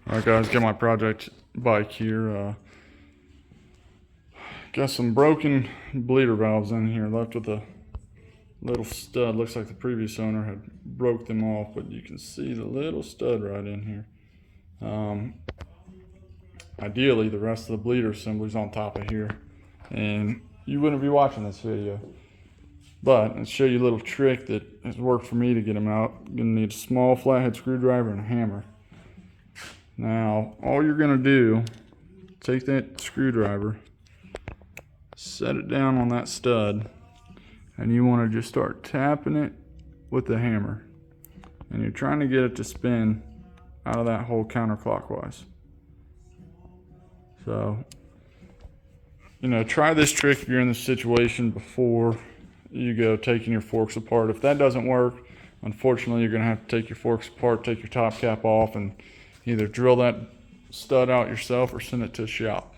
Alright guys, got my project bike here. Got some broken bleeder valves in here, left with a little stud. Looks like the previous owner had broke them off, but you can see the little stud right in here. Ideally, the rest of the bleeder assembly's on top of here, and you wouldn't be watching this video. But I'll show you a little trick that has worked for me to get them out. You're gonna need a small flathead screwdriver and a hammer. Now, all you're gonna do, take that screwdriver, set it down on that stud, and you wanna just start tapping it with the hammer. And you're trying to get it to spin out of that hole counterclockwise. So, try this trick if you're in this situation before you go taking your forks apart. If that doesn't work, unfortunately, you're gonna have to take your forks apart, take your top cap off, and either drill that stud out yourself or send it to a shop.